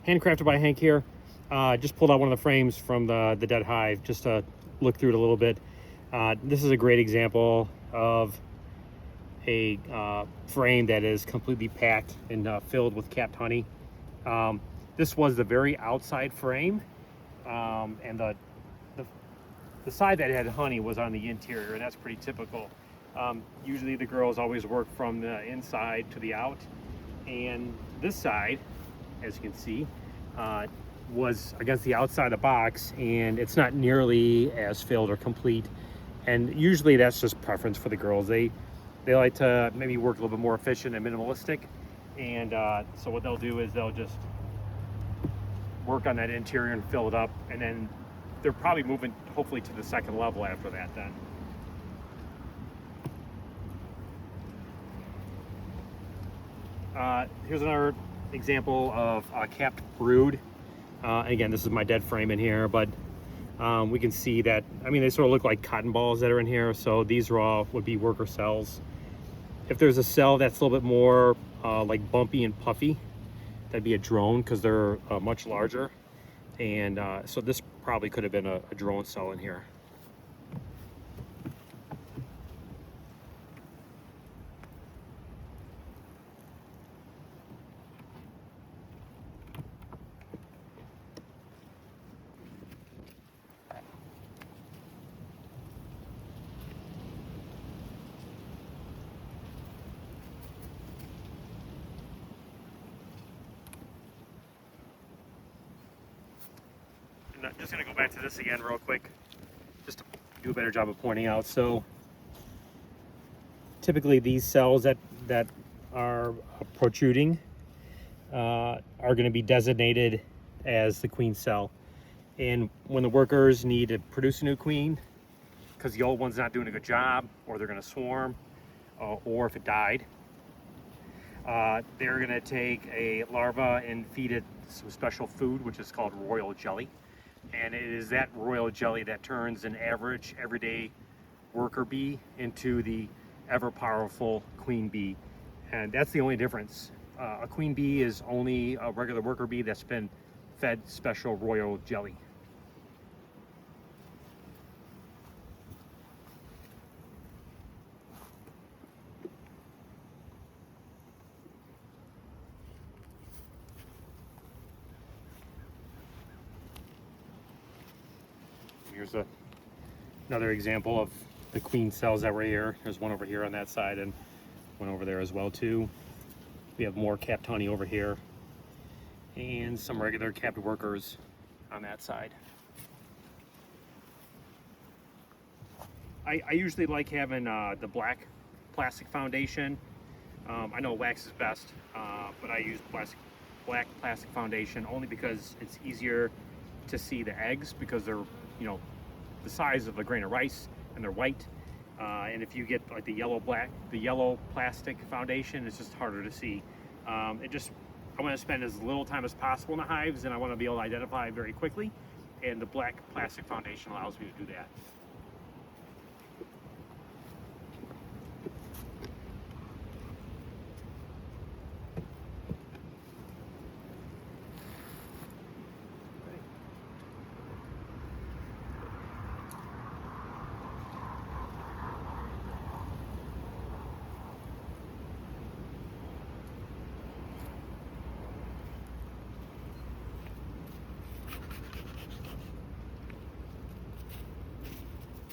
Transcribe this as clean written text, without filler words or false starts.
handcrafted by Hank here. Just pulled out one of the frames from the dead hive just to look through it a little bit. This is a great example of a frame that is completely packed and filled with capped honey. This was the very outside frame, and the side that had honey was on the interior, and that's pretty typical. Usually the girls always work from the inside to the out, and this side, as you can see, was against the outside of the box, and it's not nearly as filled or complete. And usually that's just preference for the girls. They like to maybe work a little bit more efficient and minimalistic, and so what they'll do is they'll just work on that interior and fill it up, and then they're probably moving hopefully to the second level after that then. Here's another example of a capped brood. Again, this is my dead frame in here, but we can see that, I mean, they sort of look like cotton balls that are in here. So these are all would be worker cells. If there's a cell that's a little bit more like bumpy and puffy, that'd be a drone, because they're much larger. And so this probably could have been a drone cell in here. I'm just going to go back to this again real quick, just to do a better job of pointing out. So typically these cells that are protruding are going to be designated as the queen cell. And when the workers need to produce a new queen, because the old one's not doing a good job, or they're going to swarm, or if it died, they're going to take a larva and feed it some special food, which is called royal jelly. And it is that royal jelly that turns an average, everyday worker bee into the ever-powerful queen bee. And that's the only difference. A queen bee is only a regular worker bee that's been fed special royal jelly. Here's another example of the queen cells that were here. There's one over here on that side, and one over there as well too. We have more capped honey over here, and some regular capped workers on that side. I usually like having the black plastic foundation. I know wax is best, but I use black plastic foundation only because it's easier to see the eggs, because they're, you know, the size of a grain of rice, and they're white. And if you get like the yellow plastic foundation, it's just harder to see. I want to spend as little time as possible in the hives, and I want to be able to identify very quickly. And the black plastic foundation allows me to do that.